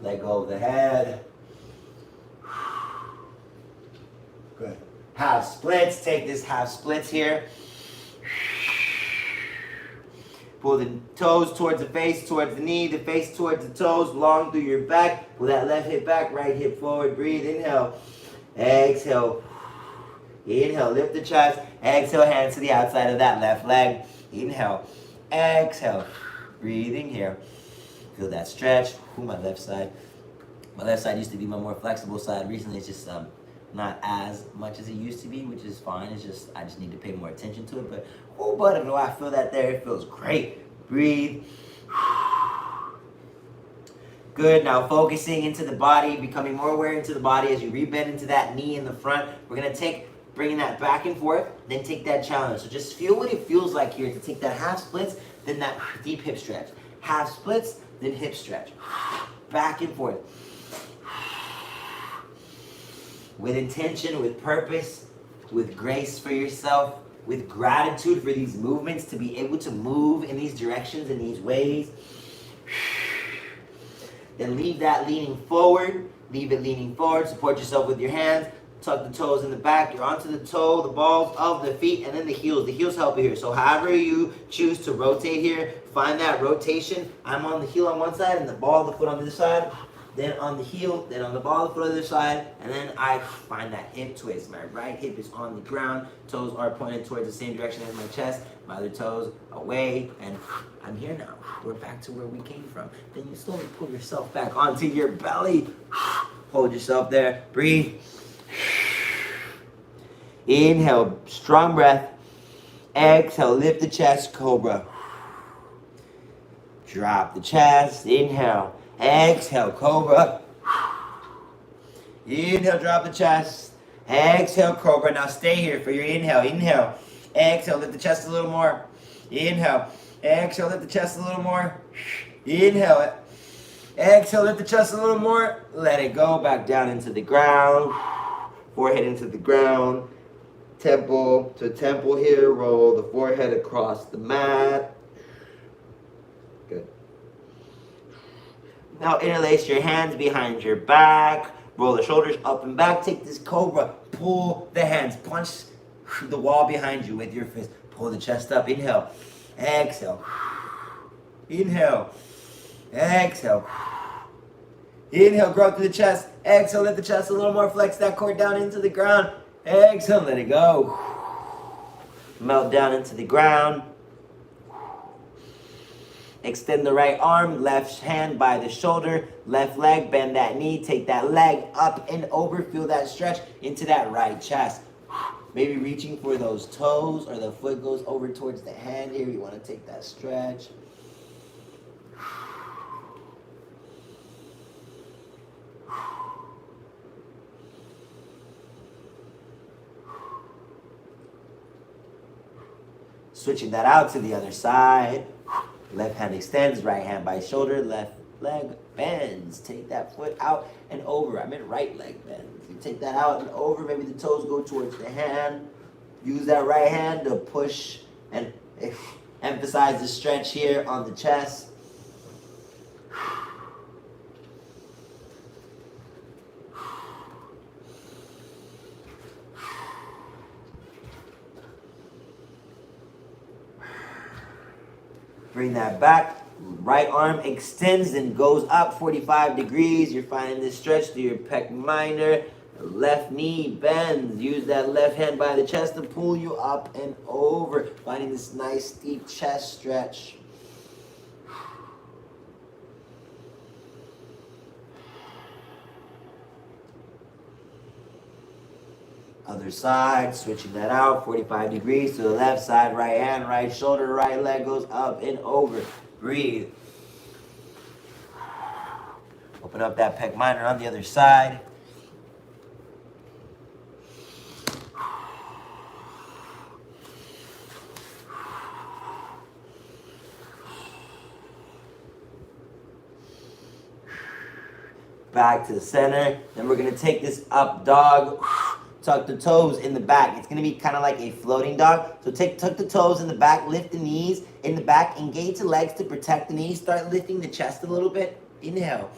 Let go of the head. Good. Half splits. Take this half splits here. Pull the toes towards the face, towards the knee, the face towards the toes, long through your back. Pull that left hip back, right hip forward. Breathe. Inhale. Exhale. Inhale. Lift the chest. Exhale. Hands to the outside of that left leg. Inhale. Exhale. Breathing here. Feel that stretch. Ooh, my left side. My left side used to be my more flexible side. Recently, it's just not as much as it used to be, which is fine. It's just I just need to pay more attention to it. But oh, but I feel that there. It feels great. Breathe. Good. Now focusing into the body, becoming more aware into the body as you rebend into that knee in the front. We're gonna bringing that back and forth, then take that challenge. So just feel what it feels like here to take that half splits, then that deep hip stretch. Half splits, then hip stretch. Back and forth. With intention, with purpose, with grace for yourself, with gratitude for these movements, to be able to move in these directions, in these ways. Then leave that leaning forward. Leave it leaning forward. Support yourself with your hands. Tuck the toes in the back. You're onto the toe, the balls of the feet, and then the heels. The heels help you here. So however you choose to rotate here, find that rotation. I'm on the heel on one side and the ball of the foot on the other side. Then on the heel, then on the ball of the foot on the other side. And then I find that hip twist. My right hip is on the ground. Toes are pointed towards the same direction as my chest. My other toes away. And I'm here now. We're back to where we came from. Then you slowly pull yourself back onto your belly. Hold yourself there. Breathe. Inhale, strong breath. Exhale, lift the chest, cobra. Drop the chest. Inhale. Exhale, cobra. Inhale, drop the chest. Exhale, cobra. Now stay here for your inhale. Inhale. Exhale, lift the chest a little more. Inhale. Exhale, lift the chest a little more. Inhale. Exhale, lift the chest a little more. Let it go back down into the ground. Forehead into the ground. Temple to temple here. Roll the forehead across the mat. Good. Now interlace your hands behind your back. Roll the shoulders up and back. Take this cobra. Pull the hands. Punch the wall behind you with your fist. Pull the chest up. Inhale. Exhale. Inhale. Exhale. Inhale, grow through the chest. Exhale, lift the chest a little more. Flex that core down into the ground. Exhale, let it go. Melt down into the ground. Extend the right arm, left hand by the shoulder, left leg, bend that knee, take that leg up and over. Feel that stretch into that right chest. Maybe reaching for those toes or the foot goes over towards the hand here. You want to take that stretch. Switching that out to the other side. Left hand extends, right hand by shoulder, left leg bends. Take that foot out and over. I meant right leg bends. You take that out and over. Maybe the toes go towards the hand. Use that right hand to push and emphasize the stretch here on the chest. Bring that back. Right arm extends and goes up 45 degrees. You're finding this stretch through your pec minor. Left knee bends. Use that left hand by the chest to pull you up and over. Finding this nice deep chest stretch. Other side, switching that out, 45 degrees to the left side, right hand, right shoulder, right leg goes up and over. Breathe. Open up that pec minor on the other side. Back to the center. Then we're gonna take this up dog. Tuck the toes in the back. It's gonna be kind of like a floating dog. So tuck the toes in the back, lift the knees in the back, engage the legs to protect the knees. Start lifting the chest a little bit. Inhale.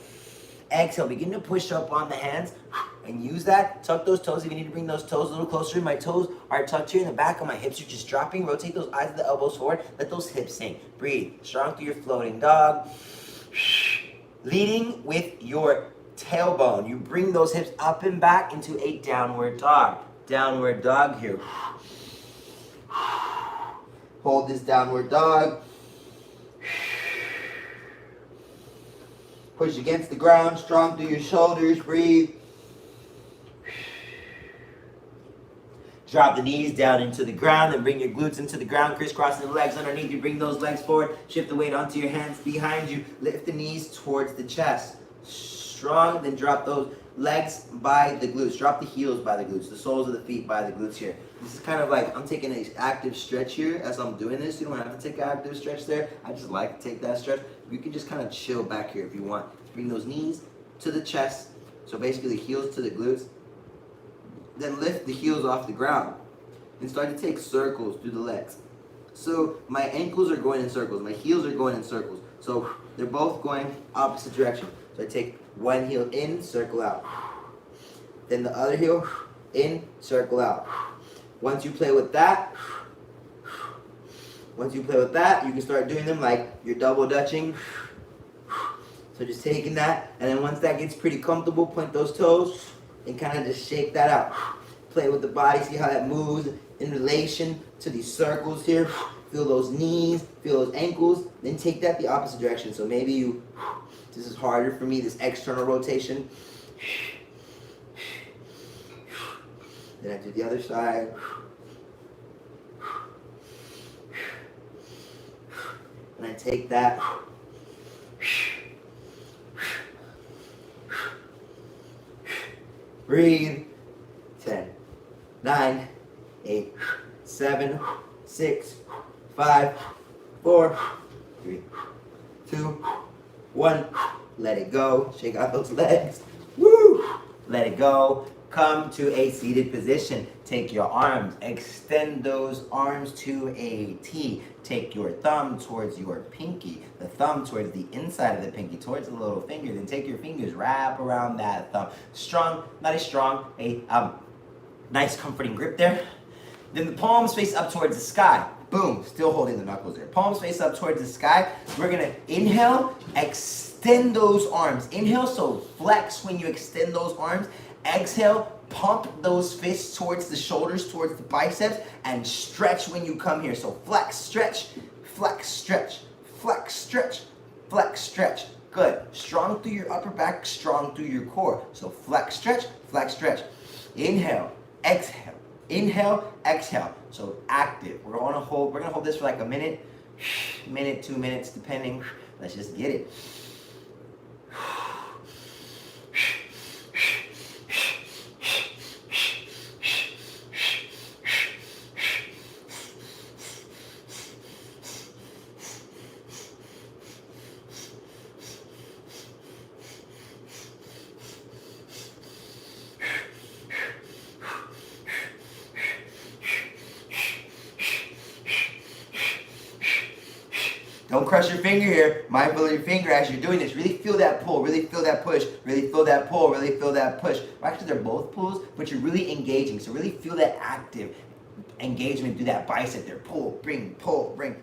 Exhale. Begin to push up on the hands and use that. Tuck those toes if you need to bring those toes a little closer. My toes are tucked here in the back and my hips are just dropping. Rotate those eyes and the elbows forward. Let those hips sink. Breathe. Strong through your floating dog. Leading with your tailbone. You bring those hips up and back into a downward dog. Downward dog here. Hold this downward dog. Push against the ground, strong through your shoulders. Breathe. Drop the knees down into the ground and bring your glutes into the ground, crisscrossing the legs underneath you. Bring those legs forward. Shift the weight onto your hands behind you. Lift the knees towards the chest. Strong, then drop those legs by the glutes. Drop the heels by the glutes, the soles of the feet by the glutes here. This is kind of like I'm taking an active stretch here as I'm doing this. You don't have to take an active stretch there. I just like to take that stretch. You can just kind of chill back here if you want. Bring those knees to the chest. So basically the heels to the glutes. Then lift the heels off the ground and start to take circles through the legs. So my ankles are going in circles. My heels are going in circles. So they're both going opposite direction. So I take one heel in, circle out. Then the other heel in, circle out. Once you play with that, you can start doing them like you're double dutching. So just taking that, and then once that gets pretty comfortable, point those toes and kind of just shake that out. Play with the body, see how that moves in relation to these circles here. Feel those knees, feel those ankles, then take that the opposite direction. So maybe this is harder for me, this external rotation. Then I do the other side. And I take that. Breathe. 10, 9, 8, 7, 6, 5, 4, 3, 2, 1. Let it go. Shake out those legs. Woo! Let it go. Come to a seated position. Take your arms. Extend those arms to a T. Take your thumb towards your pinky. The thumb towards the inside of the pinky, towards the little finger. Then take your fingers, wrap around that thumb. Strong, not as strong, a nice comforting grip there. Then the palms face up towards the sky. Boom, still holding the knuckles there. Palms face up towards the sky. We're gonna inhale, extend those arms. Inhale, so flex when you extend those arms. Exhale, pump those fists towards the shoulders, towards the biceps, and stretch when you come here. So flex, stretch, flex, stretch, flex, stretch, flex, stretch. Good. Strong through your upper back, strong through your core. So flex, stretch, flex, stretch. Inhale, exhale. Inhale, exhale. So active. We're gonna hold this for like a minute, 2 minutes, depending. Let's just get it. Don't crush your finger here. Mindful of your finger as you're doing this. Really feel that pull. Really feel that push. Really feel that pull. Really feel that push. Well, actually, they're both pulls, but you're really engaging. So really feel that active engagement through that bicep there. Pull, bring, pull, bring.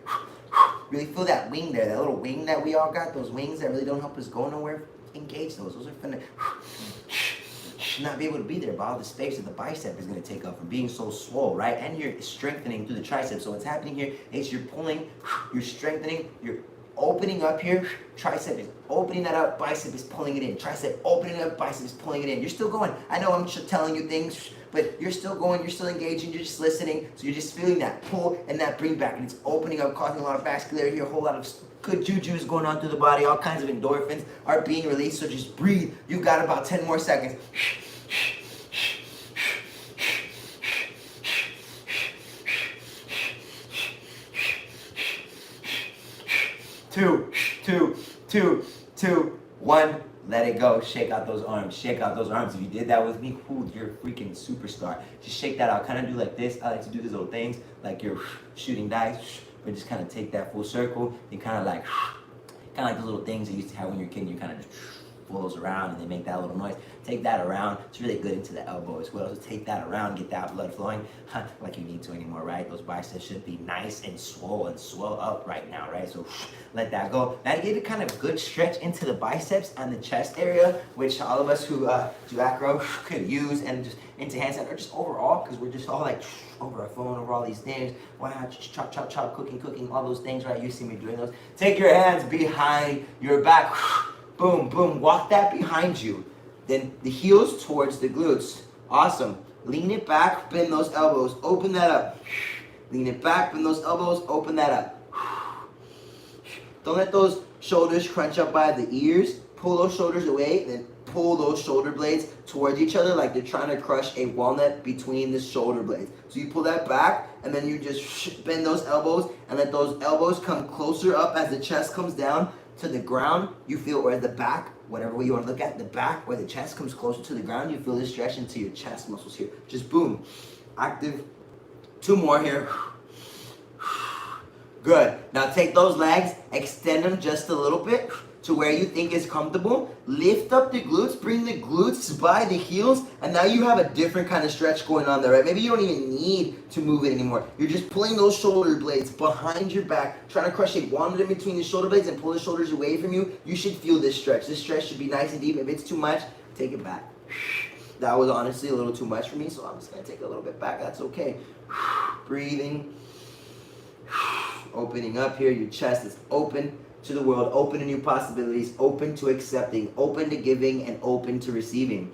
Really feel that wing there, that little wing that we all got, those wings that really don't help us go nowhere. Engage those. Those are finna not be able to be there, but all the space that the bicep is going to take up from being so swole, right? And you're strengthening through the triceps. So what's happening here is you're pulling, you're strengthening, you're opening up here. Tricep is opening that up, bicep is pulling it in. Tricep opening up, bicep is pulling it in. You're still going. I know I'm telling you things, but you're still going, you're still engaging, you're just listening. So you're just feeling that pull and that bring back. And it's opening up, causing a lot of vascularity, a whole lot of good juju's going on through the body. All kinds of endorphins are being released. So just breathe. You've got about 10 more seconds. 2, 2, 2, 2, 1. Let it go. Shake out those arms. Shake out those arms. If you did that with me, you're a freaking superstar. Just shake that out. Kind of do like this. I like to do these little things like you're shooting dice, but just kind of take that full circle and kind of like the little things you used to have when you were a kid. You kind of just pull those around and they make that little noise. Take that around. It's really good into the elbow as well. So take that around, get that blood flowing like you need to anymore, right? Those biceps should be nice and swole up right now, right? So let that go. Now to give it kind of good stretch into the biceps and the chest area, which all of us who do acro could use, and just into handstand or just overall, because we're just all like over our phone, over all these things. Why not just chop, chop, chop, cooking, all those things, right? You see me doing those. Take your hands behind your back. Boom, boom. Walk that behind you. Then the heels towards the glutes. Awesome. Lean it back, bend those elbows. Open that up. Lean it back, bend those elbows. Open that up. Don't let those shoulders crunch up by the ears. Pull those shoulders away, then pull those shoulder blades towards each other like they're trying to crush a walnut between the shoulder blades. So you pull that back, and then you just bend those elbows and let those elbows come closer up as the chest comes down to the ground. You feel, or the back, whatever way you want to look at, the back where the chest comes closer to the ground, you feel this stretch into your chest muscles here. Just boom. Active. 2 more here. Good. Now take those legs, extend them just a little bit to where you think is comfortable. Lift up the glutes, bring the glutes by the heels, and now you have a different kind of stretch going on there, right? Maybe you don't even need to move it anymore. You're just pulling those shoulder blades behind your back, trying to crush a walnut in between the shoulder blades and pull the shoulders away from you. You should feel this stretch. This stretch should be nice and deep. If it's too much, take it back. That was honestly a little too much for me, so I'm just gonna take a little bit back. That's okay. Breathing. Opening up here, your chest is open to the world, open to new possibilities, open to accepting, open to giving, and open to receiving.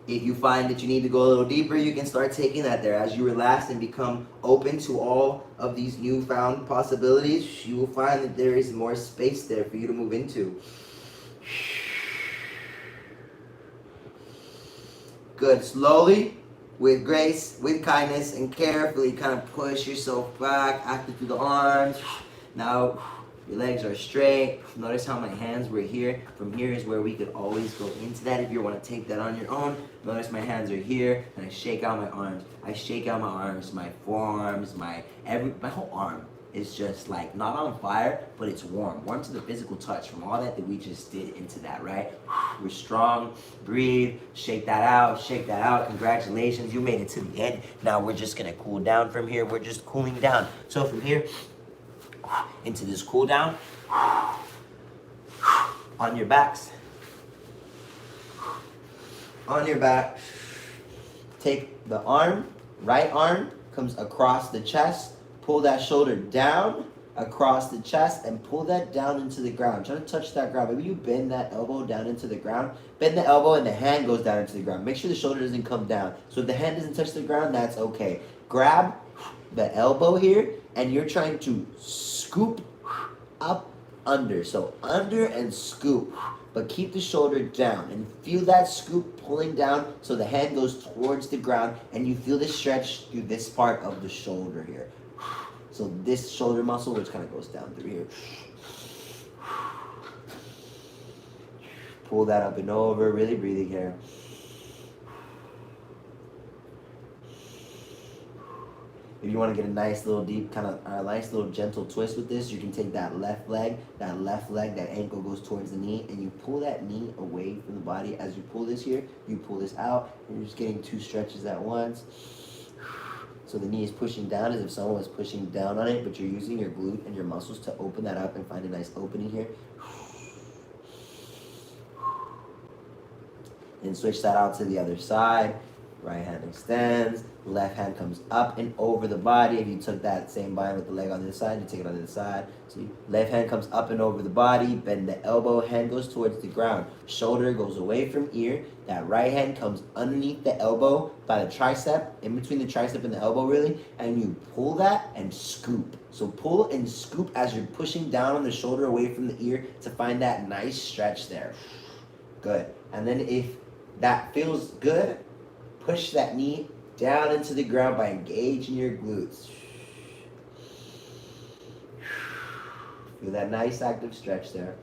If you find that you need to go a little deeper, you can start taking that there. As you relax and become open to all of these newfound possibilities, you will find that there is more space there for you to move into. Good. Slowly, with grace, with kindness, and carefully kind of push yourself back, active through the arms. Now, your legs are straight. Notice how my hands were here. From here is where we could always go into that if you want to take that on your own. Notice my hands are here, and I shake out my arms. I shake out my arms, my forearms, my whole arm is just like not on fire, but it's warm. Warm to the physical touch from all that we just did into that, right? We're strong. Breathe. Shake that out. Shake that out. Congratulations. You made it to the end. Now we're just going to cool down from here. We're just cooling down. So from here into this cool down, on your backs. On your back. Take the arm, right arm comes across the chest. Pull that shoulder down across the chest and pull that down into the ground. Try to touch that ground. Maybe you bend that elbow down into the ground. Bend the elbow and the hand goes down into the ground. Make sure the shoulder doesn't come down. So if the hand doesn't touch the ground, that's okay. Grab the elbow here and you're trying to scoop up under. So under and scoop. But keep the shoulder down and feel that scoop pulling down so the hand goes towards the ground and you feel the stretch through this part of the shoulder here. So this shoulder muscle, which kind of goes down through here. Pull that up and over, really breathing here. If you want to get a nice little deep kind of nice little gentle twist with this, you can take that left leg, that ankle goes towards the knee, and you pull that knee away from the body. As you pull this here, you pull this out, and you're just getting 2 stretches at once. So the knee is pushing down as if someone was pushing down on it, but you're using your glute and your muscles to open that up and find a nice opening here. And switch that out to the other side. Right hand extends, left hand comes up and over the body. If you took that same bind with the leg on the other side, you take it on the other side. See, left hand comes up and over the body, bend the elbow, hand goes towards the ground. Shoulder goes away from ear. That right hand comes underneath the elbow by the tricep, in between the tricep and the elbow really, and you pull that and scoop. So pull and scoop as you're pushing down on the shoulder away from the ear to find that nice stretch there. Good. And then if that feels good, push that knee down into the ground by engaging your glutes. Feel that nice active stretch there.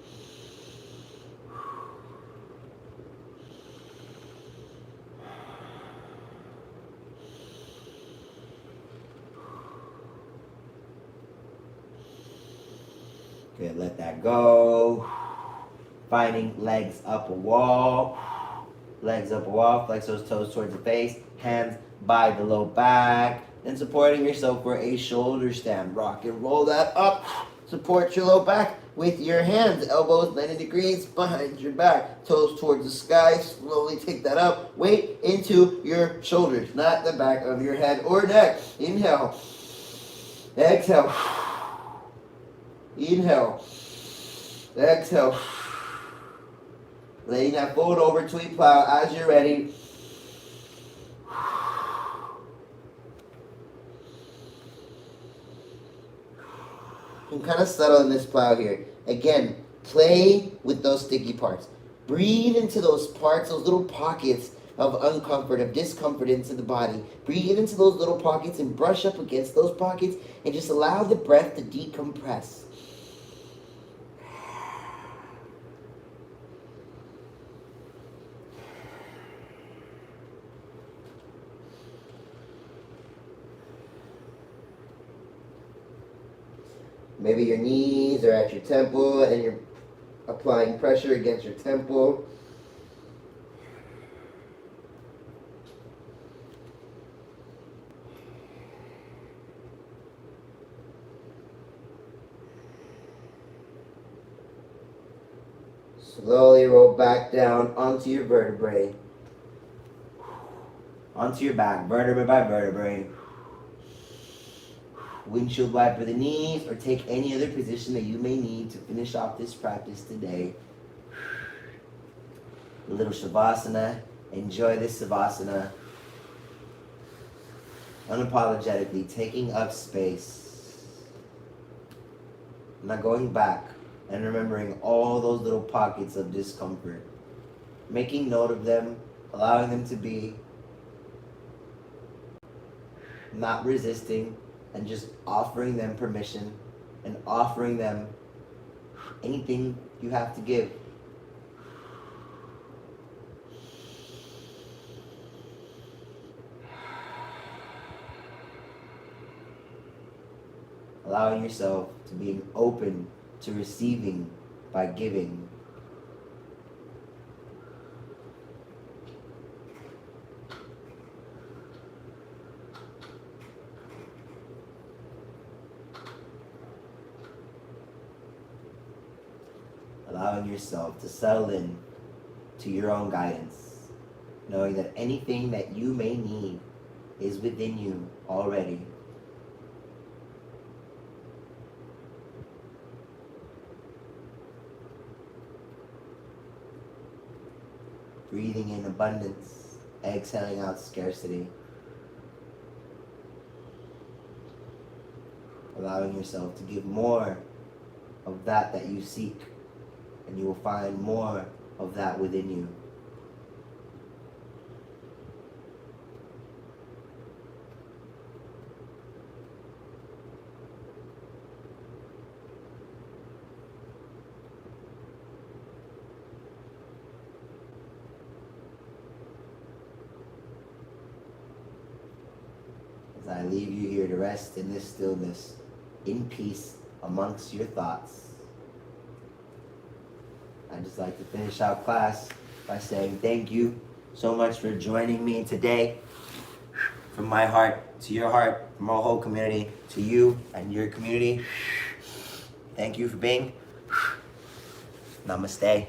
Good, let that go. Finding legs up a wall. Legs up a wall, flex those toes towards the face, hands by the low back, and supporting yourself for a shoulder stand. Rock and roll that up. Support your low back with your hands. Elbows 90 degrees behind your back. Toes towards the sky. Slowly take that up. Weight into your shoulders, not the back of your head or neck. Inhale. Exhale. Inhale. Exhale. Letting that fold over to a plow as you're ready. You can kind of settle in this plow here. Again, play with those sticky parts. Breathe into those parts, those little pockets of uncomfort, of discomfort into the body. Breathe into those little pockets and brush up against those pockets and just allow the breath to decompress. Maybe your knees are at your temple and you're applying pressure against your temple. Slowly roll back down onto your vertebrae. Onto your back, vertebrae by vertebrae. Windshield wiper the knees, or take any other position that you may need to finish off this practice today. A little shavasana. Enjoy this savasana. Unapologetically taking up space. Not going back and remembering all those little pockets of discomfort. Making note of them, allowing them to be, not resisting, and just offering them permission and offering them anything you have to give. Allowing yourself to be open to receiving by giving. Allowing yourself to settle in to your own guidance, knowing that anything that you may need is within you already. Breathing in abundance, exhaling out scarcity. Allowing yourself to give more of that you seek, and you will find more of that within you. As I leave you here to rest in this stillness, in peace amongst your thoughts. I'd just like to finish out class by saying thank you so much for joining me today. From my heart to your heart, from our whole community to you and your community. Thank you for being. Namaste.